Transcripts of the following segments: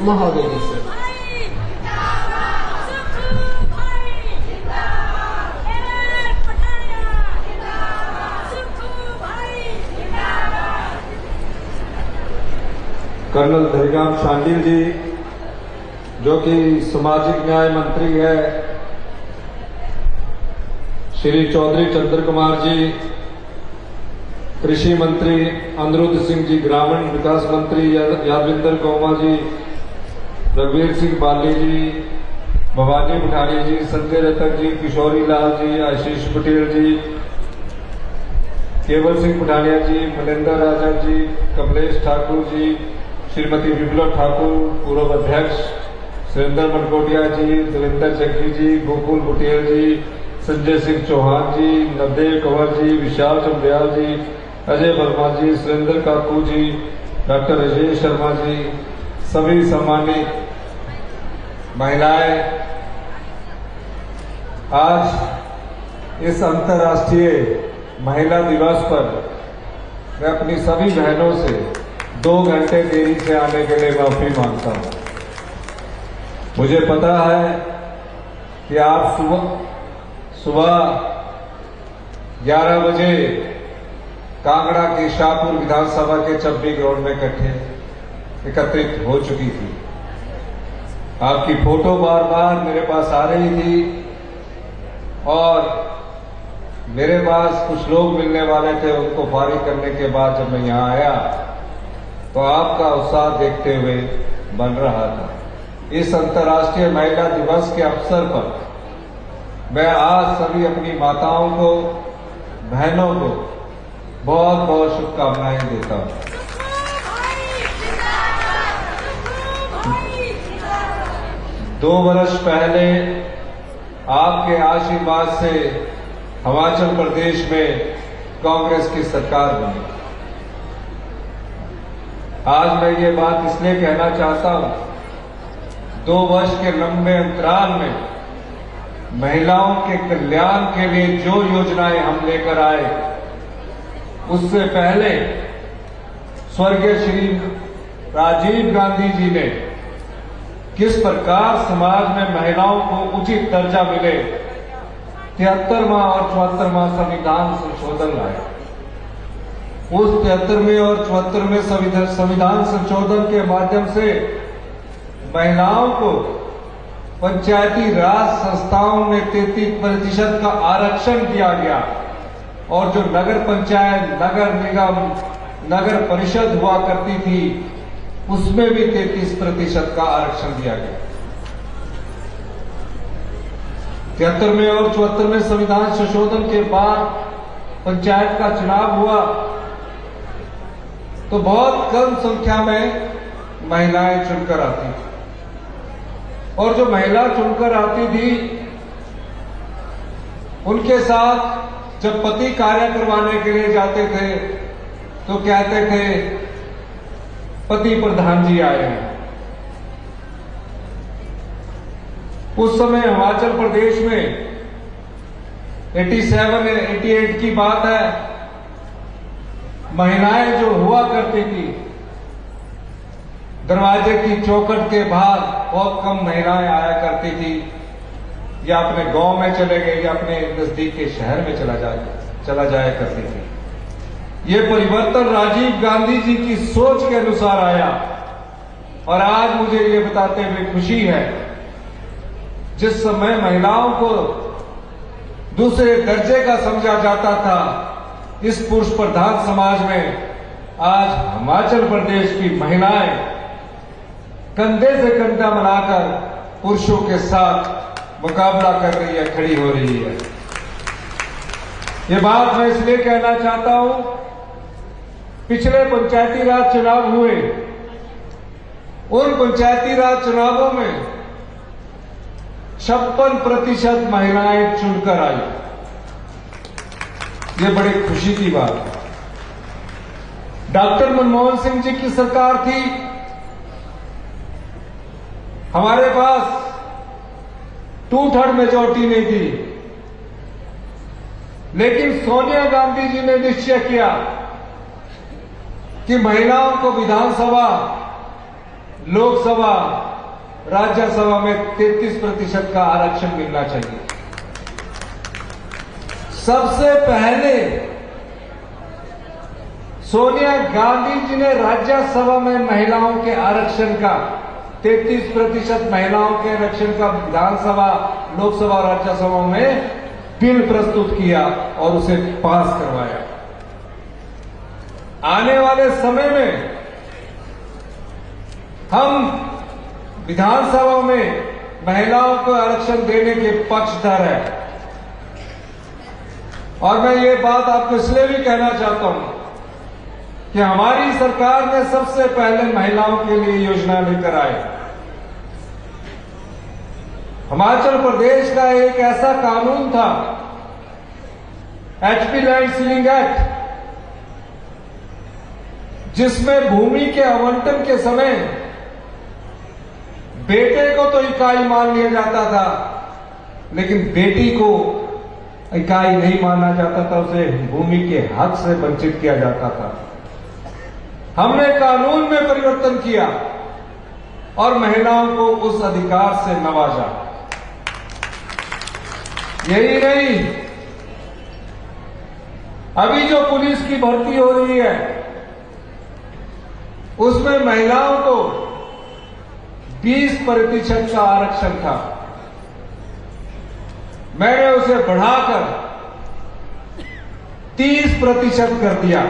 महोदय से। कर्नल धरीराम शांडिल जी, जो कि सामाजिक न्याय मंत्री है, श्री चौधरी चंद्र कुमार जी, कृषि मंत्री अनिरुद्ध सिंह जी, ग्रामीण विकास मंत्री यादविंदर कौमा जी, रघुवीर सिंह बाली जी, भवानी पठानी जी, संजय रतन जी, किशोरी लाल जी, आशीष पटेल जी, केवल सिंह पठानिया जी, मनिंदर राजा जी, कमलेश ठाकुर जी, श्रीमती विमला ठाकुर, पूर्व अध्यक्ष सुरेंद्र मनकोटिया जी, देवेंद्र जग्गी जी, गोकुल बुटेल जी, संजय सिंह चौहान जी, नवदेव कंवर जी, विशाल चंद्रयाल जी, अजय वर्मा जी, सुरेंद्र काकू जी, डॉक्टर अजय शर्मा जी, सभी सम्मानित महिलाएं, आज इस अंतर्राष्ट्रीय महिला दिवस पर मैं अपनी सभी बहनों से 2 घंटे देरी से आने के लिए माफी मांगता हूं। मुझे पता है कि आप सुबह 11 बजे कांगड़ा के शाहपुर विधानसभा के चब्बी ग्राउंड में एकत्रित हो चुकी थी। आपकी फोटो बार बार मेरे पास आ रही थी और मेरे पास कुछ लोग मिलने वाले थे। उनको फारिग करने के बाद जब मैं यहां आया तो आपका उत्साह देखते हुए बन रहा था। इस अंतर्राष्ट्रीय महिला दिवस के अवसर पर मैं आज सभी अपनी माताओं को, बहनों को बहुत बहुत शुभकामनाएं देता हूं। 2 वर्ष पहले आपके आशीर्वाद से हिमाचल प्रदेश में कांग्रेस की सरकार बनी। आज मैं ये बात इसलिए कहना चाहता हूं, 2 वर्ष के लंबे अंतराल में महिलाओं के कल्याण के लिए जो योजनाएं हम लेकर आए, उससे पहले स्वर्गीय श्री राजीव गांधी जी ने किस प्रकार समाज में महिलाओं को उचित दर्जा मिले 73वां और 74वां संविधान संशोधन लाए। उस 73वें और 74वें संविधान संशोधन के माध्यम से महिलाओं को पंचायती राज संस्थाओं में 33% का आरक्षण दिया गया और जो नगर पंचायत, नगर निगम, नगर परिषद हुआ करती थी, उसमें भी 33% का आरक्षण दिया गया। 73वें और 74वें संविधान संशोधन के बाद पंचायत का चुनाव हुआ तो बहुत कम संख्या में महिलाएं चुनकर आती थी और जो महिला चुनकर आती थी उनके साथ जब पति कार्य करवाने के लिए जाते थे तो कहते थे पति प्रधान जी आए हैं। उस समय हिमाचल प्रदेश में 87-88 की बात है, महिलाएं जो हुआ करती थी दरवाजे की चौखट के बाहर बहुत कम महिलाएं आया करती थी, या अपने गांव में चले गए या अपने नजदीक के शहर में चला जाया करती थी। ये परिवर्तन राजीव गांधी जी की सोच के अनुसार आया और आज मुझे ये बताते हुए खुशी है, जिस समय महिलाओं को दूसरे दर्जे का समझा जाता था इस पुरुष प्रधान समाज में, आज हिमाचल प्रदेश की महिलाएं कंधे से कंधा मिलाकर पुरुषों के साथ मुकाबला कर रही है, खड़ी हो रही है। ये बात मैं इसलिए कहना चाहता हूं, पिछले पंचायती राज चुनाव हुए, उन पंचायती राज चुनावों में 56% महिलाएं चुनकर आई। ये बड़ी खुशी की बात है। डॉक्टर मनमोहन सिंह जी की सरकार थी, हमारे पास 2/3 मेजॉरिटी नहीं थी, लेकिन सोनिया गांधी जी ने निश्चय किया कि महिलाओं को विधानसभा लोकसभा राज्यसभा में 33% का आरक्षण मिलना चाहिए। सबसे पहले सोनिया गांधी जी ने राज्यसभा में महिलाओं के आरक्षण का 33% महिलाओं के आरक्षण का विधानसभा, लोकसभा और राज्यसभा में बिल प्रस्तुत किया और उसे पास करवाया। आने वाले समय में हम विधानसभा में महिलाओं को आरक्षण देने के पक्षधर हैं। और मैं ये बात आपको इसलिए भी कहना चाहता हूं कि हमारी सरकार ने सबसे पहले महिलाओं के लिए योजना लेकर आई। हिमाचल प्रदेश का एक ऐसा कानून था, एचपी लैंड सीलिंग एक्ट, जिसमें भूमि के आवंटन के समय बेटे को तो इकाई मान लिया जाता था, लेकिन बेटी को इकाई नहीं माना जाता था, उसे भूमि के हक से वंचित किया जाता था। हमने कानून में परिवर्तन किया और महिलाओं को उस अधिकार से नवाजा। यही नहीं, अभी जो पुलिस की भर्ती हो रही है उसमें महिलाओं को 20% का आरक्षण था। मैंने उसे बढ़ाकर 30% कर दिया।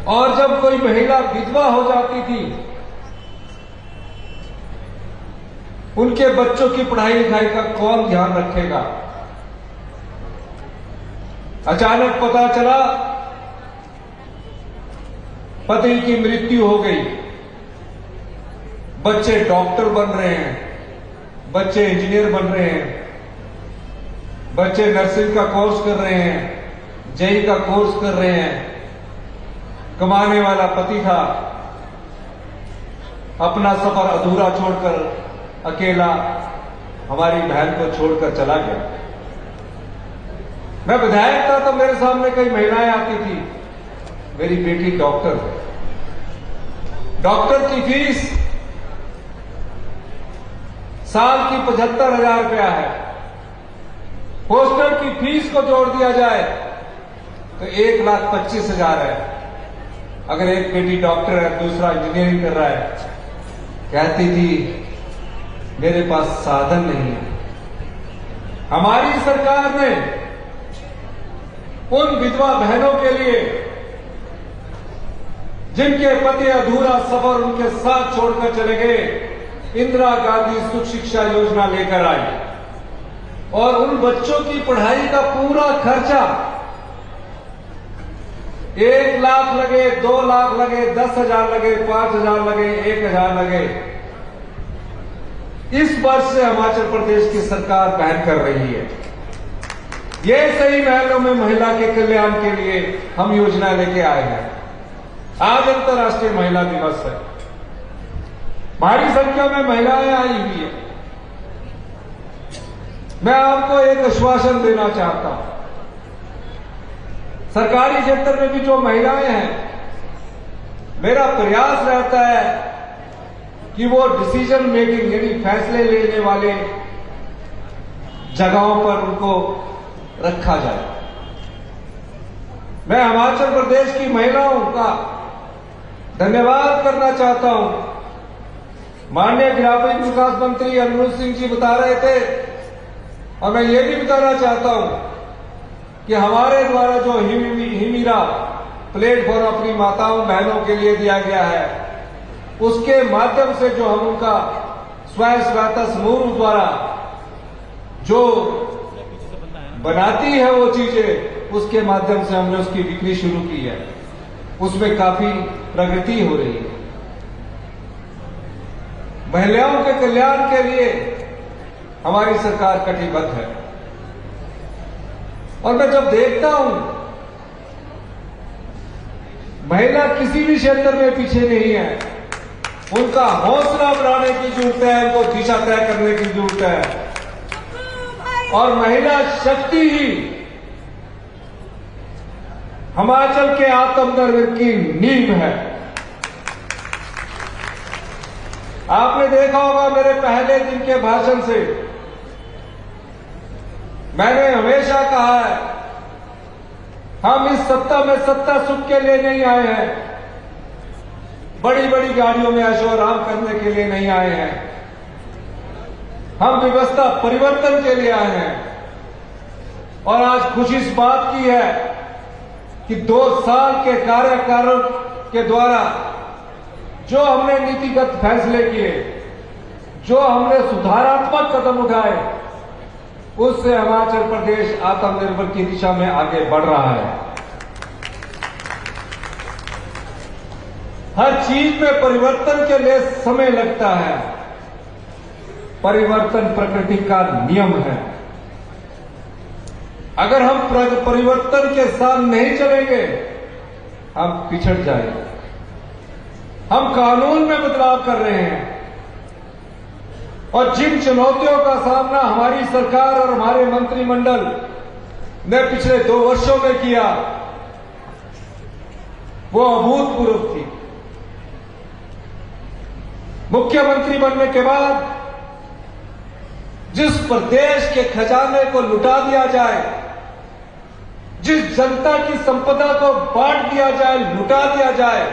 और जब कोई महिला विधवा हो जाती थी, उनके बच्चों की पढ़ाई लिखाई का कौन ध्यान रखेगा? अचानक पता चला पति की मृत्यु हो गई, बच्चे डॉक्टर बन रहे हैं, बच्चे इंजीनियर बन रहे हैं, बच्चे नर्सिंग का कोर्स कर रहे हैं, जेई का कोर्स कर रहे हैं। कमाने वाला पति था, अपना सफर अधूरा छोड़कर अकेला हमारी बहन को छोड़कर चला गया। मैं विधायक था तो मेरे सामने कई महिलाएं आती थी, मेरी बेटी डॉक्टर है, डॉक्टर की फीस साल की 75,000 रुपया है। पोस्टर की फीस को जोड़ दिया जाए तो 1,25,000 है। अगर एक बेटी डॉक्टर है, दूसरा इंजीनियरिंग कर रहा है, कहती थी मेरे पास साधन नहीं है। हमारी सरकार ने उन विधवा बहनों के लिए जिनके पति अधूरा सफर उनके साथ छोड़कर चले गए, इंदिरा गांधी सुख शिक्षा योजना लेकर आई और उन बच्चों की पढ़ाई का पूरा खर्चा 1 लाख लगे, 2 लाख लगे, 10,000 लगे, 5,000 लगे, 1,000 लगे, इस वर्ष से हिमाचल प्रदेश की सरकार पहल कर रही है। ये सही महलों में महिला के कल्याण के लिए हम योजना लेके आए हैं। आज अंतर्राष्ट्रीय महिला दिवस है, भारी संख्या में महिलाएं आई हुई है। मैं आपको एक आश्वासन देना चाहता हूं, सरकारी क्षेत्र में भी जो महिलाएं हैं, मेरा प्रयास रहता है कि वो डिसीजन मेकिंग यानी फैसले लेने वाले जगहों पर उनको रखा जाए। मैं हिमाचल प्रदेश की महिलाओं का धन्यवाद करना चाहता हूं। माननीय ग्रामीण विकास मंत्री अनुज सिंह जी बता रहे थे और मैं ये भी बताना चाहता हूं कि हमारे द्वारा जो हिमीरा प्लेटफॉर्म अपनी माताओं बहनों के लिए दिया गया है, उसके माध्यम से जो हम उनका स्वयं सहायता समूह द्वारा जो बनाती है वो चीजें, उसके माध्यम से हमने उसकी बिक्री शुरू की है। उसमें काफी प्रगति हो रही है। महिलाओं के कल्याण के लिए हमारी सरकार कटिबद्ध है। और मैं जब देखता हूं महिला किसी भी क्षेत्र में पीछे नहीं है, उनका हौसला बढ़ाने की जरूरत है, उनको दिशा तय करने की जरूरत है। और महिला शक्ति ही हिमाचल के आत्मनिर्भर की नींव है। आपने देखा होगा मेरे पहले दिन के भाषण से मैंने हमेशा कहा है, हम इस सत्ता में सत्ता सुख के लिए नहीं आए हैं, बड़ी बड़ी गाड़ियों में ऐशो आराम करने के लिए नहीं आए हैं, हम व्यवस्था परिवर्तन के लिए आए हैं। और आज खुशी इस बात की है कि 2 साल के कार्यकाल के द्वारा जो हमने नीतिगत फैसले किए, जो हमने सुधारात्मक कदम उठाए, उससे हिमाचल प्रदेश आत्मनिर्भर की दिशा में आगे बढ़ रहा है। हर चीज में परिवर्तन के लिए समय लगता है। परिवर्तन प्रकृति का नियम है। अगर हम परिवर्तन के साथ नहीं चलेंगे, हम पिछड़ जाएंगे। हम कानून में बदलाव कर रहे हैं और जिन चुनौतियों का सामना हमारी सरकार और हमारे मंत्रिमंडल ने पिछले 2 वर्षों में किया, वो अभूतपूर्व थी। मुख्यमंत्री बनने के बाद जिस प्रदेश के खजाने को लुटा दिया जाए, जिस जनता की संपदा को बांट दिया जाए, लुटा दिया जाए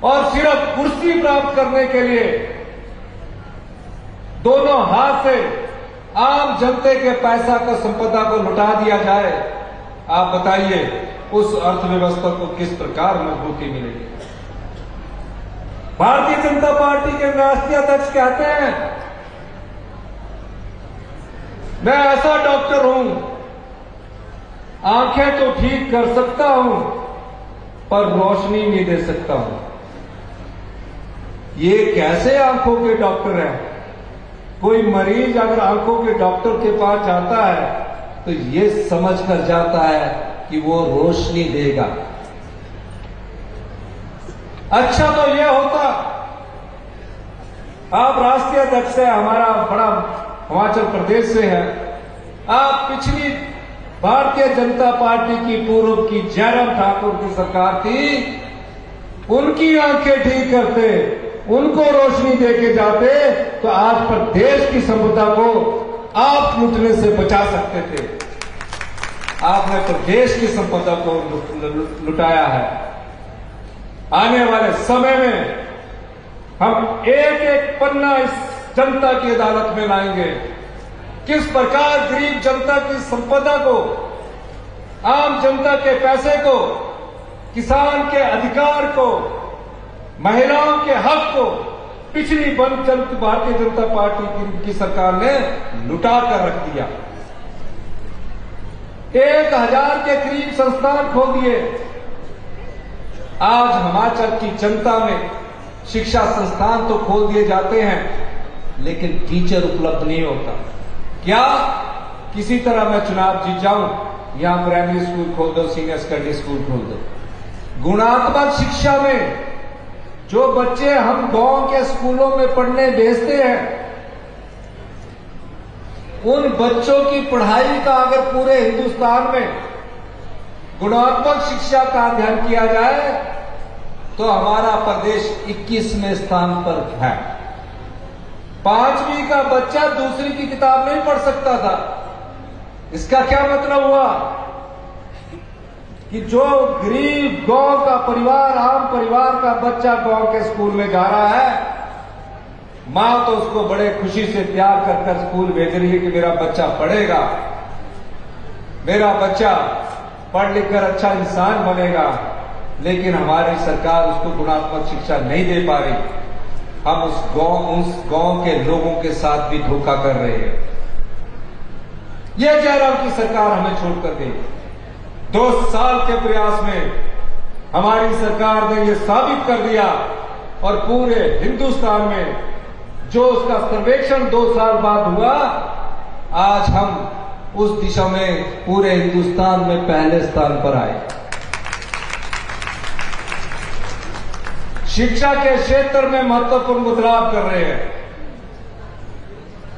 और सिर्फ कुर्सी प्राप्त करने के लिए दोनों हाथ से आम जनता के पैसा को, संपदा को लुटा दिया जाए, आप बताइए उस अर्थव्यवस्था को किस प्रकार मजबूती मिलेगी। भारतीय जनता पार्टी के राष्ट्रीय अध्यक्ष कहते हैं, मैं ऐसा डॉक्टर हूं, आंखें तो ठीक कर सकता हूं पर रोशनी नहीं दे सकता हूं। ये कैसे आंखों के डॉक्टर हैं? कोई मरीज अगर आंखों के डॉक्टर के पास जाता है तो ये समझ कर जाता है कि वो रोशनी देगा। अच्छा तो ये होता, आप राष्ट्रीय अध्यक्ष है, हमारा बड़ा हिमाचल प्रदेश से है, आप पिछली भारतीय जनता पार्टी की पूर्व की जयराम ठाकुर की सरकार थी, उनकी आंखें ठीक करते, उनको रोशनी देके जाते तो आज प्रदेश की संपदा को आप लूटने से बचा सकते थे। आपने प्रदेश की संपदा को लुटाया है। आने वाले समय में हम एक एक पन्ना इस जनता की अदालत में लाएंगे। किस प्रकार गरीब जनता की संपदा को, आम जनता के पैसे को, किसान के अधिकार को, महिलाओं के हक को पिछली भारतीय जनता पार्टी की सरकार ने लुटा कर रख दिया। 1000 के करीब संस्थान खोल दिए। आज हिमाचल की जनता में शिक्षा संस्थान तो खोल दिए जाते हैं लेकिन टीचर उपलब्ध नहीं होता। क्या किसी तरह मैं चुनाव जीत जाऊं, यहां प्राइमरी स्कूल खोल दो, सीनियर सेकेंडरी स्कूल खोल दो। गुणात्मक शिक्षा में जो बच्चे हम गांव के स्कूलों में पढ़ने भेजते हैं, उन बच्चों की पढ़ाई का अगर पूरे हिंदुस्तान में गुणात्मक शिक्षा का अध्ययन किया जाए तो हमारा प्रदेश 21वें स्थान पर है। 5वीं का बच्चा दूसरी की किताब नहीं पढ़ सकता था। इसका क्या मतलब हुआ कि जो गरीब गांव का परिवार, आम परिवार का बच्चा गांव के स्कूल में जा रहा है, मां तो उसको बड़े खुशी से तैयार कर स्कूल भेज रही है कि मेरा बच्चा पढ़ेगा, मेरा बच्चा पढ़ लिख कर अच्छा इंसान बनेगा। लेकिन हमारी सरकार उसको गुणात्मक शिक्षा नहीं दे पा रही। हम उस गांव के लोगों के साथ भी धोखा कर रहे हैं। यह जयराम की सरकार हमें छोड़कर गई। 2 साल के प्रयास में हमारी सरकार ने यह साबित कर दिया और पूरे हिंदुस्तान में जो उसका सर्वेक्षण 2 साल बाद हुआ, आज हम उस दिशा में पूरे हिंदुस्तान में पहले स्थान पर आए। शिक्षा के क्षेत्र में महत्वपूर्ण बदलाव कर रहे हैं।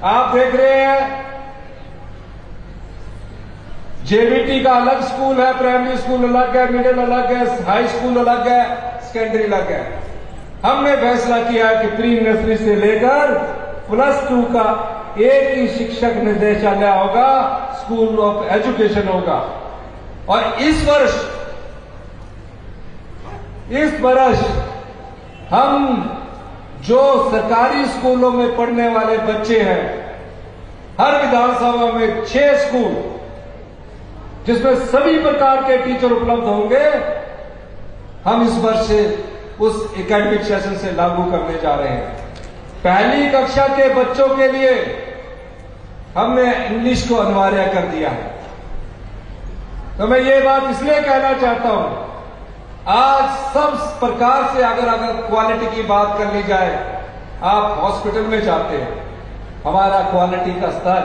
आप देख रहे हैं जेबीटी का अलग स्कूल है, प्राइमरी स्कूल अलग है, मिडिल अलग है, हाई स्कूल अलग है, सेकेंडरी अलग है। हमने फैसला किया कि प्री नर्सरी से लेकर +2 का एक ही शिक्षक निर्देशालय होगा, स्कूल ऑफ एजुकेशन होगा। और इस वर्ष हम जो सरकारी स्कूलों में पढ़ने वाले बच्चे हैं, हर विधानसभा में 6 स्कूल जिसमें सभी प्रकार के टीचर उपलब्ध होंगे, हम इस वर्ष से उस एकेडमिक सेशन से लागू करने जा रहे हैं। पहली कक्षा के बच्चों के लिए हमने इंग्लिश को अनिवार्य कर दिया है। तो मैं ये बात इसलिए कहना चाहता हूं, आज सब प्रकार से अगर क्वालिटी की बात कर ली जाए, आप हॉस्पिटल में जाते हैं, हमारा क्वालिटी का स्तर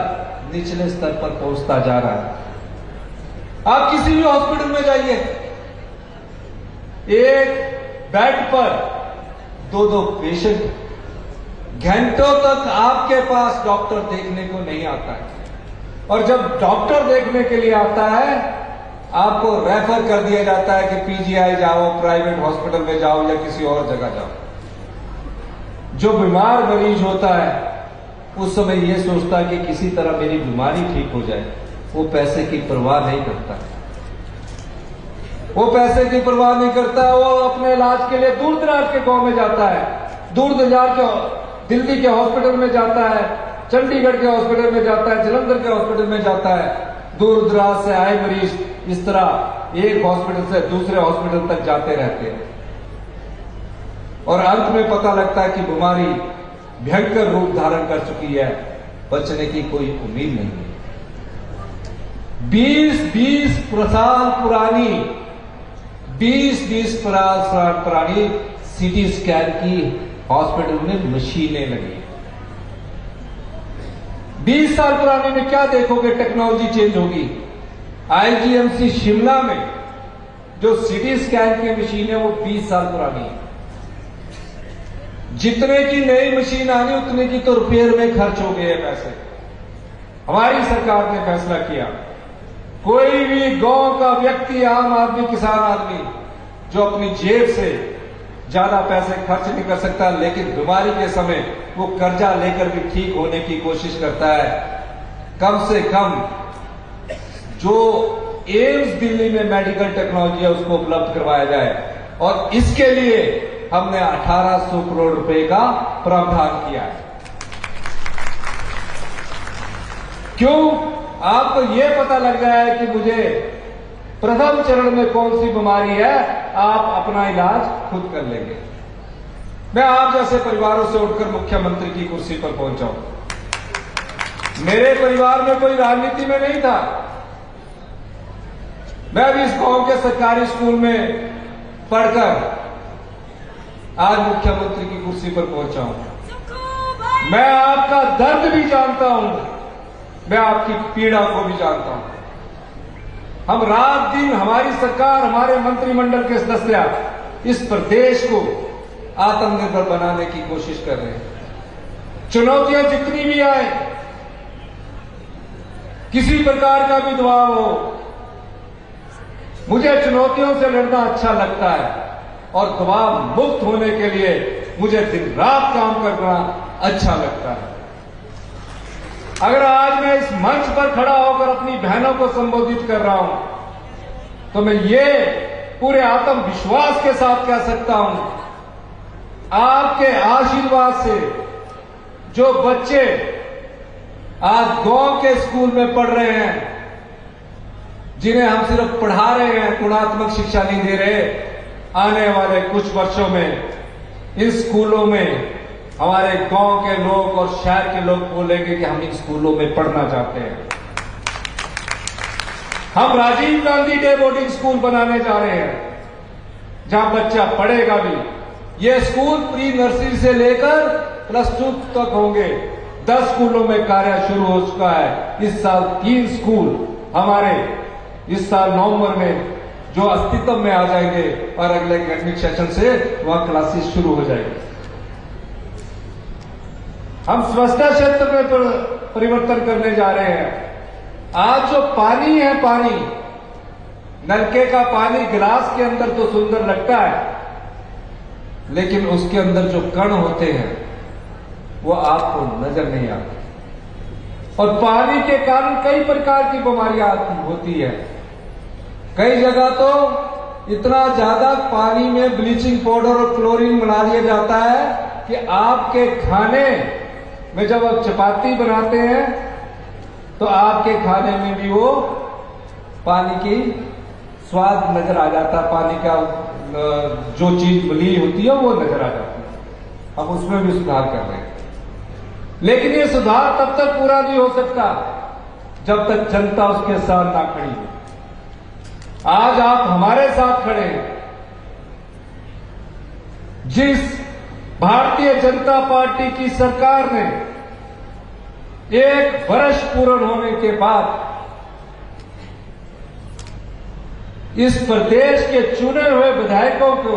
निचले स्तर पर पहुंचता जा रहा है। आप किसी भी हॉस्पिटल में जाइए, एक बेड पर 2-2 पेशेंट, घंटों तक आपके पास डॉक्टर देखने को नहीं आता है। और जब डॉक्टर देखने के लिए आता है, आपको रेफर कर दिया जाता है कि पीजीआई जाओ, प्राइवेट हॉस्पिटल में जाओ या किसी और जगह जाओ। जो बीमार मरीज होता है उस समय ये सोचता है कि किसी तरह मेरी बीमारी ठीक हो जाए, वो पैसे की परवाह नहीं करता। वो पैसे की परवाह नहीं करता, वो अपने इलाज के लिए दूर दराज के गांव में जाता है, दूर दराज के दिल्ली के हॉस्पिटल में जाता है, चंडीगढ़ के हॉस्पिटल में जाता है, जलंधर के हॉस्पिटल में जाता है। दूर दराज से आए मरीज इस तरह एक हॉस्पिटल से दूसरे हॉस्पिटल तक जाते रहते हैं और अंत में पता लगता है कि बीमारी भयंकर रूप धारण कर चुकी है, बचने की कोई उम्मीद नहीं है। 20-20 साल पुरानी सीटी स्कैन की हॉस्पिटल में मशीनें लगी। 20 साल पुरानी में क्या देखोगे, टेक्नोलॉजी चेंज होगी। आईजीएमसी शिमला में जो सीटी स्कैन की मशीन है वो 20 साल पुरानी है। जितने की नई मशीन आनी उतने की तो रिपेयर में खर्च हो गए पैसे। हमारी सरकार ने फैसला किया, कोई भी गांव का व्यक्ति, आम आदमी, किसान आदमी जो अपनी जेब से ज्यादा पैसे खर्च नहीं कर सकता, लेकिन बीमारी के समय वो कर्जा लेकर भी ठीक होने की कोशिश करता है, कम से कम जो एम्स दिल्ली में मेडिकल टेक्नोलॉजी है उसको उपलब्ध करवाया जाए। और इसके लिए हमने 1800 करोड़ रुपए का प्रावधान किया है। क्यों? आपको यह पता लग जाए कि मुझे प्रथम चरण में कौन सी बीमारी है, आप अपना इलाज खुद कर लेंगे। मैं आप जैसे परिवारों से उठकर मुख्यमंत्री की कुर्सी पर पहुंचा हूं। मेरे परिवार में कोई राजनीति में नहीं था। मैं भी इस गांव के सरकारी स्कूल में पढ़कर आज मुख्यमंत्री की कुर्सी पर पहुंचा हूं। मैं आपका दर्द भी जानता हूं, मैं आपकी पीड़ा को भी जानता हूं। हम रात दिन, हमारी सरकार, हमारे मंत्रिमंडल के सदस्य इस प्रदेश को आत्मनिर्भर बनाने की कोशिश कर रहे हैं। चुनौतियां जितनी भी आए, किसी प्रकार का भी दबाव हो, मुझे चुनौतियों से लड़ना अच्छा लगता है और दबाव मुक्त होने के लिए मुझे दिन रात काम करना अच्छा लगता है। अगर आज मैं इस मंच पर खड़ा होकर अपनी बहनों को संबोधित कर रहा हूं, तो मैं ये पूरे आत्मविश्वास के साथ कह सकता हूं, आपके आशीर्वाद से जो बच्चे आज गांव के स्कूल में पढ़ रहे हैं, जिन्हें हम सिर्फ पढ़ा रहे हैं, गुणात्मक शिक्षा नहीं दे रहे, आने वाले कुछ वर्षों में इन स्कूलों में हमारे गांव के लोग और शहर के लोग बोलेंगे कि हम इन स्कूलों में पढ़ना चाहते हैं। हम Rajiv Gandhi day boarding school बनाने जा रहे हैं, जहां बच्चा पढ़ेगा भी। ये स्कूल प्री नर्सरी से लेकर +2 तक होंगे। 10 स्कूलों में कार्य शुरू हो चुका है। इस साल 3 स्कूल हमारे इस साल नवंबर में जो अस्तित्व में आ जाएंगे और अगले एकेडमिक सेशन से वहां क्लासेस शुरू हो जाएंगे। हम स्वच्छता क्षेत्र में परिवर्तन करने जा रहे हैं। आज जो पानी है, पानी नलके का पानी गिलास के अंदर तो सुंदर लगता है, लेकिन उसके अंदर जो कण होते हैं वो आपको नजर नहीं आते। और पानी के कारण कई प्रकार की बीमारियां होती है। कई जगह तो इतना ज्यादा पानी में ब्लीचिंग पाउडर और क्लोरीन मिला दिया जाता है कि आपके खाने में जब आप चपाती बनाते हैं तो आपके खाने में भी वो पानी की स्वाद नजर आ जाता है, पानी का जो चीज मिली होती है वो नजर आ जाती है। अब उसमें भी सुधार कर रहे हैं, लेकिन ये सुधार तब तक पूरा नहीं हो सकता जब तक जनता उसके साथ ना खड़ी हो। आज आप हमारे साथ खड़े हैं। जिस भारतीय जनता पार्टी की सरकार ने 1 वर्ष पूर्ण होने के बाद इस प्रदेश के चुने हुए विधायकों को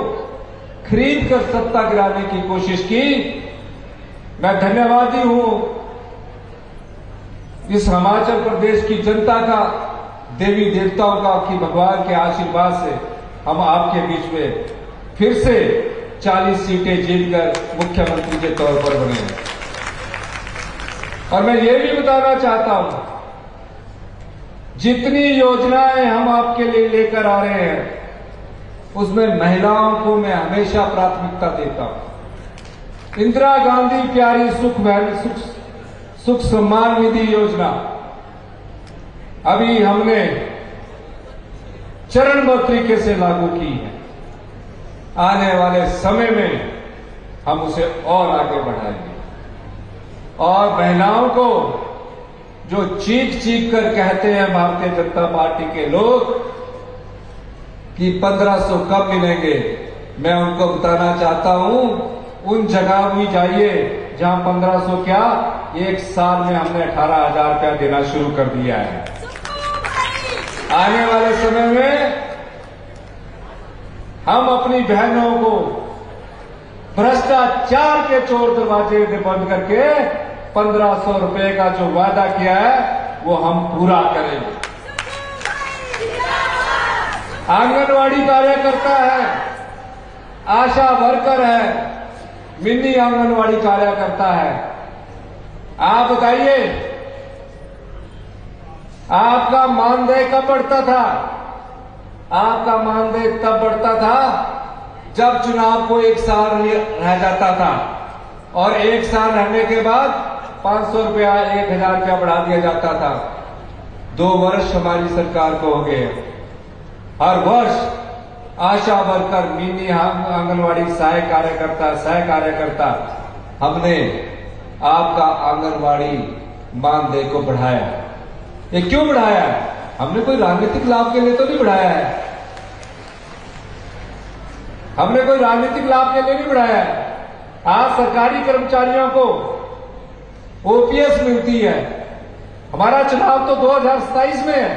खरीद कर सत्ता गिराने की कोशिश की, मैं धन्यवादी हूं इस हिमाचल प्रदेश की जनता का, देवी देवताओं का, कि भगवान के आशीर्वाद से हम आपके बीच में फिर से 40 सीटें जीतकर मुख्यमंत्री के तौर पर बने हैं। और मैं ये भी बताना चाहता हूं, जितनी योजनाएं हम आपके लिए लेकर आ रहे हैं उसमें महिलाओं को मैं हमेशा प्राथमिकता देता हूं। इंदिरा गांधी प्यारी सुख सम्मान निधि योजना अभी हमने चरणबद्ध तरीके से लागू की है। आने वाले समय में हम उसे और आगे बढ़ाएंगे और महिलाओं को जो चीख चीख कर कहते हैं भारतीय जनता पार्टी के लोग कि 1500 कब मिलेंगे, मैं उनको बताना चाहता हूं उन जगह भी जाइए जहां 1500 क्या, 1 साल में हमने 18,000 रुपया देना शुरू कर दिया है। आने वाले समय में हम अपनी बहनों को भ्रष्टाचार के चोर दरवाजे बंद करके 1500 रुपए का जो वादा किया है वो हम पूरा करेंगे। आंगनवाड़ी कार्यकर्ता है, आशा वर्कर है, मिनी आंगनवाड़ी कार्यकर्ता है, आप बताइए आपका मानदेय कब बढ़ता था? आपका मानदेय तब बढ़ता था जब चुनाव को 1 साल रह जाता था और 1 साल रहने के बाद 500 रुपया 1000 रुपया बढ़ा दिया जाता था। 2 वर्ष हमारी सरकार को हो गए। हर वर्ष आशा वर्कर, मिनी आंगनवाड़ी सहायक कार्यकर्ता हमने आपका आंगनवाड़ी मानदेय को बढ़ाया। ये क्यों बढ़ाया है? हमने कोई राजनीतिक लाभ के लिए तो नहीं बढ़ाया है, हमने कोई राजनीतिक लाभ के लिए नहीं बढ़ाया है। आज सरकारी कर्मचारियों को ओपीएस मिलती है, हमारा चुनाव तो 2027 में है,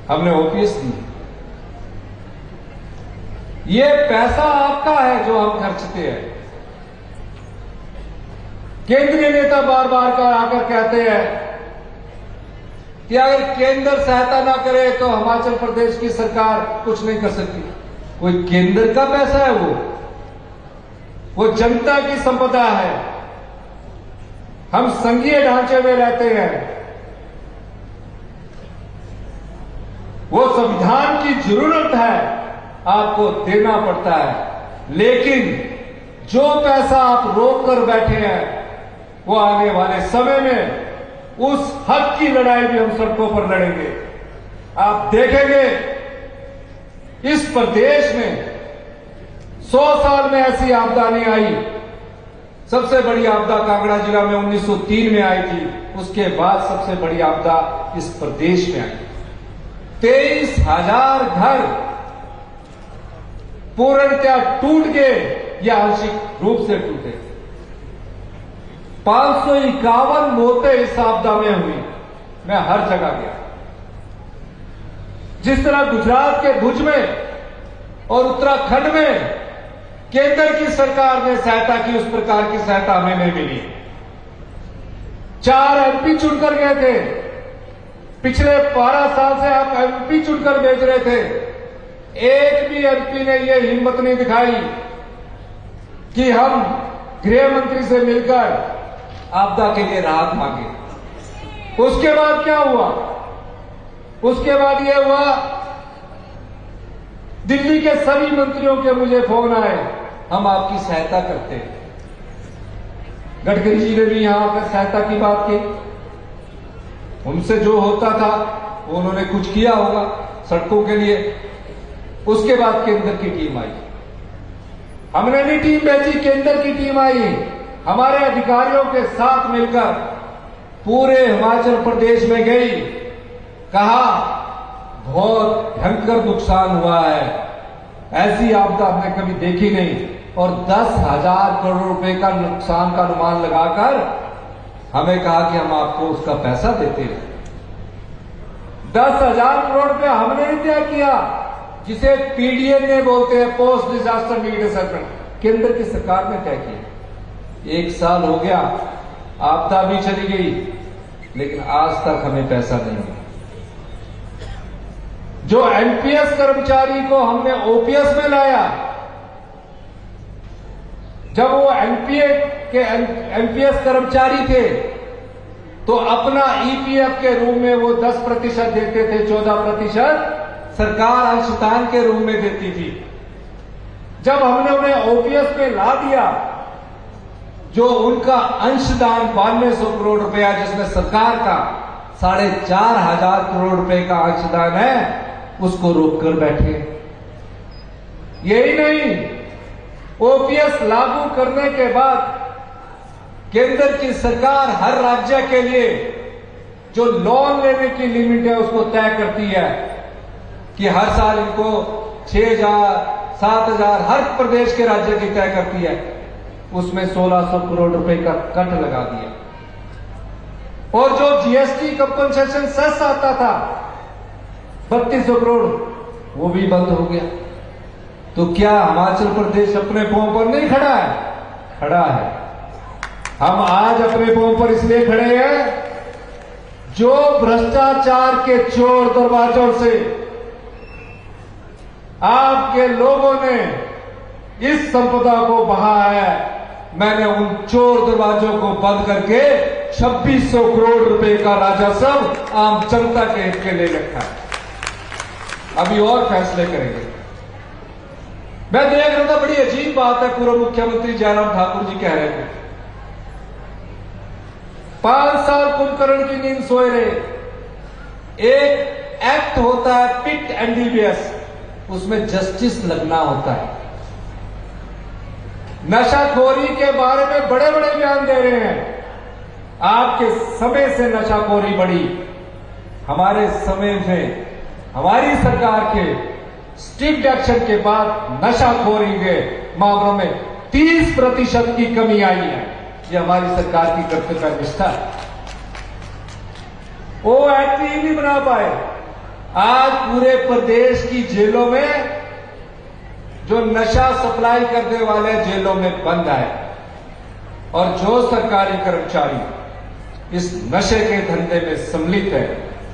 हमने ओपीएस दी। ये पैसा आपका है जो हम खर्चते हैं। केंद्रीय नेता बार बार आकर कहते हैं कि अगर केंद्र सहायता ना करे तो हिमाचल प्रदेश की सरकार कुछ नहीं कर सकती। कोई केंद्र का पैसा है? वो जनता की संपदा है। हम संघीय ढांचे में रहते हैं, वो संविधान की जरूरत है, आपको देना पड़ता है। लेकिन जो पैसा आप रोक कर बैठे हैं वो आने वाले समय में उस हक की लड़ाई भी हम सड़कों पर लड़ेंगे। आप देखेंगे इस प्रदेश में 100 साल में ऐसी आपदा नहीं आई। सबसे बड़ी आपदा कांगड़ा जिला में 1903 में आई थी, उसके बाद सबसे बड़ी आपदा इस प्रदेश में आई। 23,000 घर पूर्णतया टूट गए या आंशिक रूप से टूटे। 551 मौतें इस आपदा में हुई। मैं हर जगह गया। जिस तरह गुजरात के भुज में और उत्तराखंड में केंद्र की सरकार ने सहायता की, उस प्रकार की सहायता हमें नहीं मिली। 4 एमपी चुनकर गए थे पिछले 12 साल से आप एमपी चुनकर बेच रहे थे। एक भी एमपी ने यह हिम्मत नहीं दिखाई कि हम गृह मंत्री से मिलकर आपदा के लिए राहत मांगे। उसके बाद क्या हुआ? उसके बाद यह हुआ, दिल्ली के सभी मंत्रियों के मुझे फोन आए, हम आपकी सहायता करते हैं। गडकरी जी ने भी यहां आकर सहायता की बात की। उनसे जो होता था उन्होंने कुछ किया होगा सड़कों के लिए। उसके बाद केंद्र की टीम आई। हमने नहीं टीम भेजी, केंद्र की टीम आई। हमारे अधिकारियों के साथ मिलकर पूरे हिमाचल प्रदेश में गई। कहा बहुत भयंकर नुकसान हुआ है, ऐसी आपदा हमने कभी देखी नहीं। और 10,000 करोड़ रुपए का नुकसान का अनुमान लगाकर हमें कहा कि हम आपको उसका पैसा देते हैं। 10,000 करोड़ रुपए हमने नहीं तय किया, जिसे पीडीएन बोलते हैं, पोस्ट डिजास्टर नीड असेसमेंट, केंद्र की सरकार ने तय किया। 1 साल हो गया, आपदा भी चली गई, लेकिन आज तक हमें पैसा नहीं मिला। जो एनपीएस कर्मचारी को हमने ओपीएस में लाया, जब वो एनपीएस कर्मचारी थे तो अपना ईपीएफ के रूप में वो 10% देते थे, 14% सरकार अंशदान के रूप में देती थी। जब हमने उन्हें ओपीएस में ला दिया, जो उनका अंशदान 9200 करोड़ रुपया, जिसमें सरकार का 4,500 करोड़ रुपए का अंशदान है, उसको रोककर बैठे। यही नहीं, ओपीएस लागू करने के बाद केंद्र की सरकार हर राज्य के लिए जो लोन लेने की लिमिट है उसको तय करती है कि हर साल इनको 6,000, 7,000 हर प्रदेश के राज्य की तय करती है। उसमें 1,600 करोड़ रुपए का कट लगा दिया। और जो जीएसटी कंपनसेशन सेस आता था 3,200 करोड़, वो भी बंद हो गया। तो क्या हिमाचल प्रदेश अपने पांव पर नहीं खड़ा है? खड़ा है। हम आज अपने पांव पर इसलिए खड़े हैं, जो भ्रष्टाचार के चोर दरवाजों से आपके लोगों ने इस संपदा को बहा है, मैंने उन चोर दरवाजों को बंद करके 2,600 करोड़ रुपए का राजस्व आम जनता के हित के लिए रखा है। अभी और फैसले करेंगे। मैं देख रहा था, बड़ी अजीब बात है, पूर्व मुख्यमंत्री जयराम ठाकुर जी कह रहे थे 5 साल कुंभकर्ण की नींद सोए रहे। एक एक्ट होता है पिट एनडीपीएस, उसमें जस्टिस लगना होता है। नशाखोरी के बारे में बड़े बड़े बयान दे रहे हैं। आपके समय से नशाखोरी बढ़ी, हमारे समय में हमारी सरकार के स्ट्रिक्ट एक्शन के बाद नशाखोरी के मामलों में 30% की कमी आई है। ये हमारी सरकार की कर्तव्य निष्ठा है। वो एक्ट ही नहीं बना पाए। आज पूरे प्रदेश की जेलों में जो नशा सप्लाई करने वाले जेलों में बंद है, और जो सरकारी कर्मचारी इस नशे के धंधे में सम्मिलित है,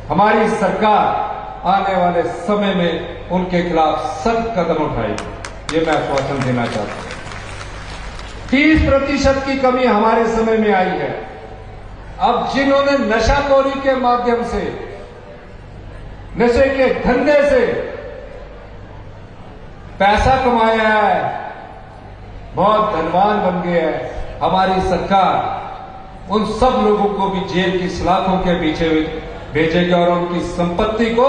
हमारी सरकार आने वाले समय में उनके खिलाफ सख्त कदम उठाएगी। ये मैं आश्वासन देना चाहता हूं। 30% की कमी हमारे समय में आई है। अब जिन्होंने नशाखोरी के माध्यम से, नशे के धंधे से पैसा कमाया है, बहुत धनवान बन गए हैं, हमारी सरकार उन सब लोगों को भी जेल की सलाखों के पीछे भेजेगी और उनकी संपत्ति को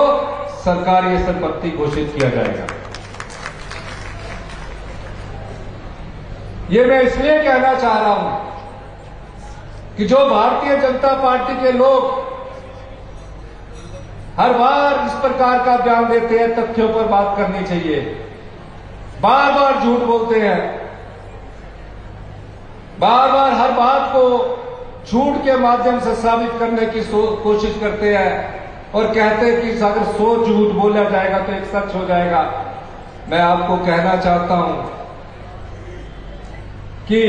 सरकारी संपत्ति घोषित किया जाएगा। ये मैं इसलिए कहना चाह रहा हूं कि जो भारतीय जनता पार्टी के लोग हर बार इस प्रकार का बयान देते हैं, तथ्यों पर बात करनी चाहिए। बार बार झूठ बोलते हैं, बार बार हर बात को झूठ के माध्यम से साबित करने की कोशिश करते हैं और कहते हैं कि अगर 100 झूठ बोला जाएगा तो एक सच हो जाएगा। मैं आपको कहना चाहता हूं कि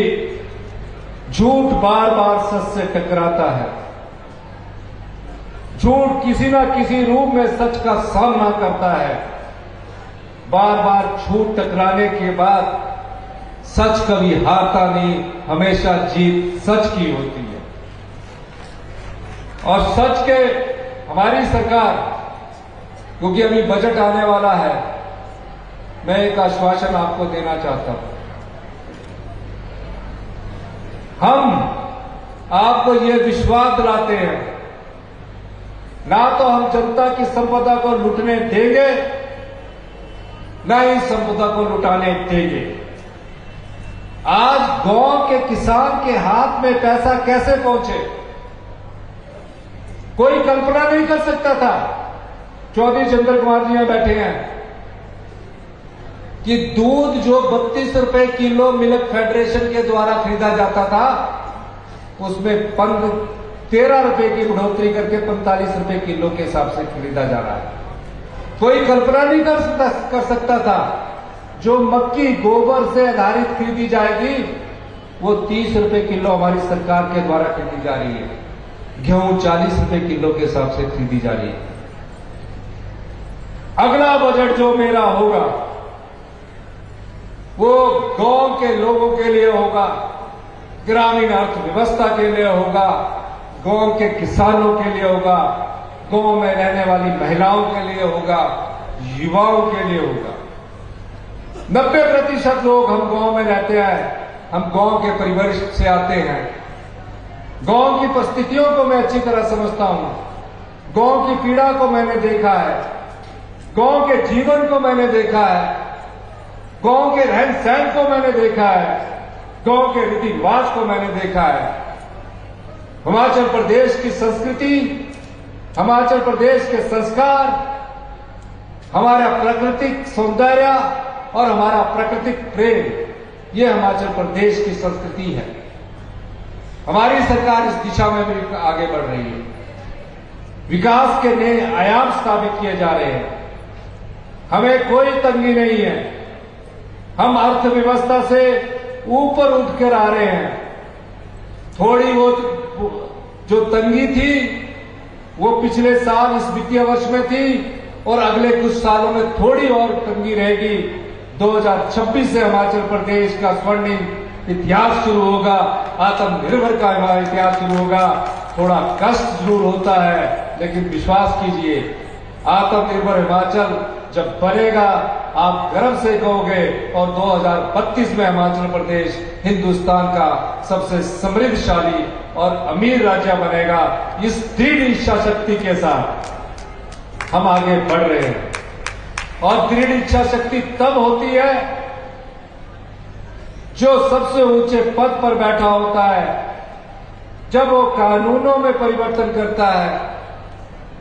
झूठ बार बार सच से टकराता है। झूठ किसी ना किसी रूप में सच का सामना करता है। बार बार झूठ टकराने के बाद सच कभी हारता नहीं, हमेशा जीत सच की होती है। और सच के हमारी सरकार, क्योंकि अभी बजट आने वाला है, मैं एक आश्वासन आपको देना चाहता हूं। हम आपको यह विश्वास दिलाते हैं, ना तो हम जनता की संपदा को लूटने देंगे, ना ही संपदा को लुटाने देंगे। आज गांव के किसान के हाथ में पैसा कैसे पहुंचे, कोई कल्पना नहीं कर सकता था। चौधरी चंद्र कुमार जी यहां बैठे हैं कि दूध जो 32 रुपए किलो मिल्क फेडरेशन के द्वारा खरीदा जाता था, उसमें 13 रुपए की बढ़ोतरी करके 45 रुपए किलो के हिसाब से खरीदा जा रहा है। कोई कल्पना नहीं कर सकता था जो मक्की गोबर से आधारित खरीदी जाएगी, वो 30 रुपए किलो हमारी सरकार के द्वारा खरीदी जा रही है। गेहूं 40 रुपए किलो के हिसाब से खरीदी जा रही है। अगला बजट जो मेरा होगा वो गांव के लोगों के लिए होगा, ग्रामीण अर्थव्यवस्था के लिए होगा, गांव के किसानों के लिए होगा, गांव में रहने वाली महिलाओं के लिए होगा, युवाओं के लिए होगा। 90% लोग हम गांव में रहते हैं, हम गांव के परिवेश से आते हैं। गांव की परिस्थितियों को मैं अच्छी तरह समझता हूं, गांव की पीड़ा को मैंने देखा है, गांव के जीवन को मैंने देखा है, गांव के रहन सहन को मैंने देखा है, गांव के रीति रिवाज को मैंने देखा है। हिमाचल प्रदेश की संस्कृति, हिमाचल प्रदेश के संस्कार, हमारा प्राकृतिक सौंदर्य और हमारा प्राकृतिक प्रेम, ये हिमाचल प्रदेश की संस्कृति है। हमारी सरकार इस दिशा में भी आगे बढ़ रही है। विकास के नए आयाम स्थापित किए जा रहे हैं। हमें कोई तंगी नहीं है, हम अर्थव्यवस्था से ऊपर उठकर आ रहे हैं। थोड़ी बहुत जो तंगी थी वो पिछले साल इस वित्तीय वर्ष में थी और अगले कुछ सालों में थोड़ी और तंगी रहेगी। 2026 से हिमाचल प्रदेश का स्वर्णिम इतिहास शुरू होगा, आत्मनिर्भर का हमारा इतिहास शुरू होगा। थोड़ा कष्ट जरूर होता है, लेकिन विश्वास कीजिए, आत्मनिर्भर हिमाचल जब बनेगा आप गर्व से कहोगे और 2032 में हिमाचल प्रदेश हिंदुस्तान का सबसे समृद्धशाली और अमीर राज्य बनेगा। इस दृढ़ इच्छा शक्ति के साथ हम आगे बढ़ रहे हैं। और दृढ़ इच्छा शक्ति तब होती है जो सबसे ऊंचे पद पर बैठा होता है, जब वो कानूनों में परिवर्तन करता है,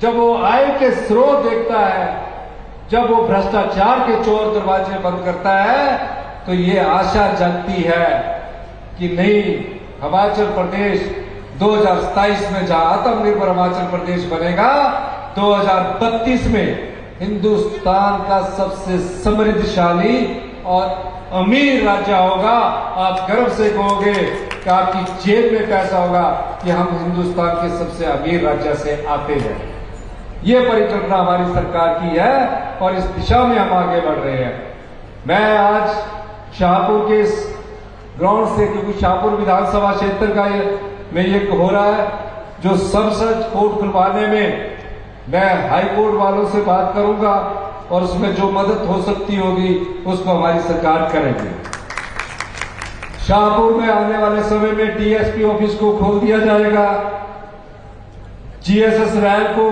जब वो आय के स्रोत देखता है, जब वो भ्रष्टाचार के चोर दरवाजे बंद करता है, तो ये आशा जगती है कि नहीं, हिमाचल प्रदेश 2027 में जहां आत्मनिर्भर हिमाचल प्रदेश बनेगा, 2032 में हिंदुस्तान का सबसे समृद्धशाली और अमीर राज्य होगा। आप गर्व से कहोगे कि आपकी जेब में पैसा होगा कि हम हिंदुस्तान के सबसे अमीर राज्य से आते हैं। ये परिकल्पना हमारी सरकार की है और इस दिशा में हम आगे बढ़ रहे हैं। मैं आज शाहपुर के इस ग्राउंड से, क्योंकि शाहपुर विधानसभा क्षेत्र का में ये हो रहा है, जो संसद कोर्ट खुलवाने में मैं हाई कोर्ट वालों से बात करूंगा और उसमें जो मदद हो सकती होगी उसको हमारी सरकार करेगी। शाहपुर में आने वाले समय में डीएसपी ऑफिस को खोल दिया जाएगा। जीएसएस रैल को,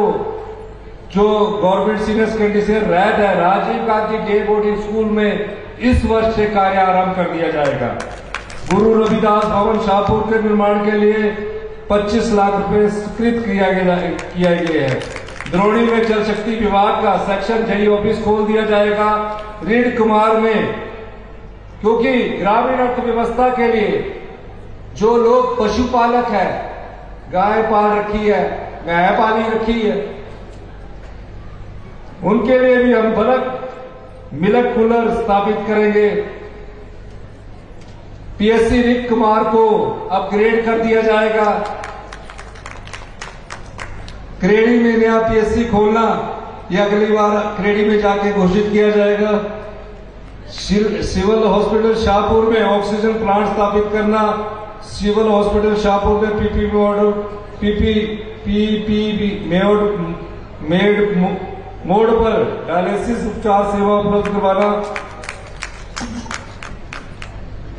जो गवर्नमेंट सीनियर सेकेंडरी से रैड है, Rajiv Gandhi day boarding school में इस वर्ष से कार्य आरंभ कर दिया जाएगा। गुरु रविदास भवन शाहपुर के निर्माण के लिए 25 लाख रुपए स्वीकृत किया गया है। द्रोणी में जल शक्ति विभाग का सेक्शन जेई ऑफिस खोल दिया जाएगा। रीड कुमार में, क्योंकि ग्रामीण अर्थव्यवस्था के लिए जो लोग पशुपालक है, गाय पाल रखी है, भैंस पाली रखी है, उनके लिए भी हम बल्क मिल्क कूलर स्थापित करेंगे। पीएससी रीड कुमार को अपग्रेड कर दिया जाएगा। क्रेडी में नया पीएससी खोलना, यह अगली बार क्रेडी में जाके घोषित किया जाएगा। सिविल हॉस्पिटल शाहपुर में ऑक्सीजन प्लांट स्थापित करना, सिविल हॉस्पिटल शाहपुर में पीपीपी मोड पर डायलिसिस उपचार सेवा उपलब्ध करवाना,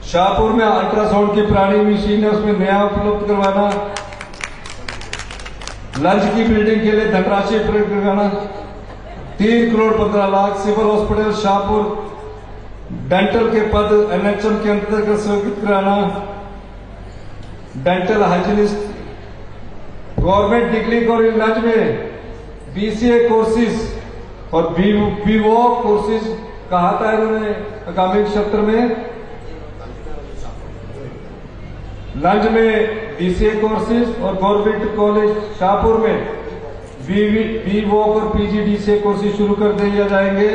शाहपुर में अल्ट्रासाउंड की पुरानी मशीन है उसमें नया उपलब्ध करवाना, लंच की बिल्डिंग के लिए धनराशि प्रयोग करवाना, 3 crore 15 lakh civil hospital Shahpur dental के पद एनएचएम के अंतर्गत स्वीकृत कराना, dental hygienist government degree college में बीसीए कोर्सेज और बीवॉक कोर्सेज कहा था इन्होंने आगामी सत्र में। लंच में बीसीए कोर्सेज और गवर्नमेंट कॉलेज शाहपुर में बीवॉक और पीजीडीसीए कोर्सेज शुरू कर दिए जाएंगे।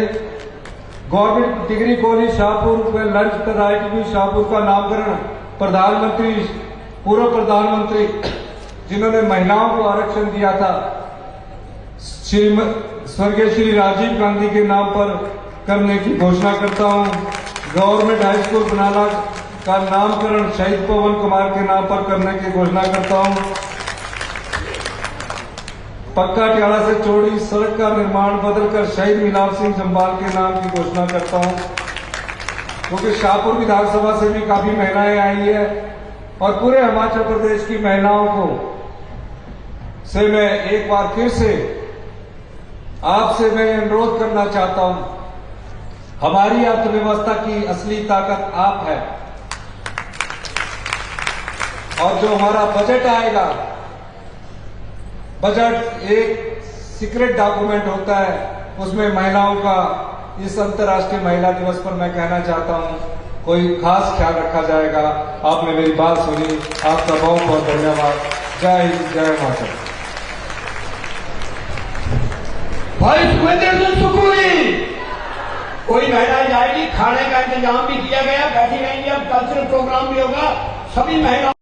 गवर्नमेंट डिग्री कॉलेज शाहपुर में लंच तथा आईटीबी शाहपुर का नामकरण पूर्व प्रधानमंत्री जिन्होंने महिलाओं को आरक्षण दिया था स्वर्गीय श्री राजीव गांधी के नाम पर करने की घोषणा करता हूं। गवर्नमेंट हाई स्कूल बनाना का नामकरण शहीद पवन कुमार के नाम पर करने की घोषणा करता हूं। पक्का टियाड़ा से चौड़ी सड़क का निर्माण बदलकर शहीद मिलाप सिंह जम्बाल के नाम की घोषणा करता हूं, क्योंकि शाहपुर विधानसभा से भी काफी महिलाएं आई है और पूरे हिमाचल प्रदेश की महिलाओं को से मैं एक बार फिर से आपसे मैं अनुरोध करना चाहता हूं, हमारी अर्थव्यवस्था की असली ताकत आप है और जो हमारा बजट आएगा, बजट एक सीक्रेट डॉक्यूमेंट होता है, उसमें महिलाओं का इस अंतर्राष्ट्रीय महिला दिवस पर मैं कहना चाहता हूं कोई खास ख्याल रखा जाएगा। आपने मेरी बात सुनी, आपका बहुत बहुत धन्यवाद। जय हिंद, जय माता। भाई सुखविंदर सिंह सुखवी, कोई महिला जाएगी, खाने का इंतजाम भी किया गया, बैठी रहेंगी, अब कल्चरल प्रोग्राम भी होगा, सभी महिला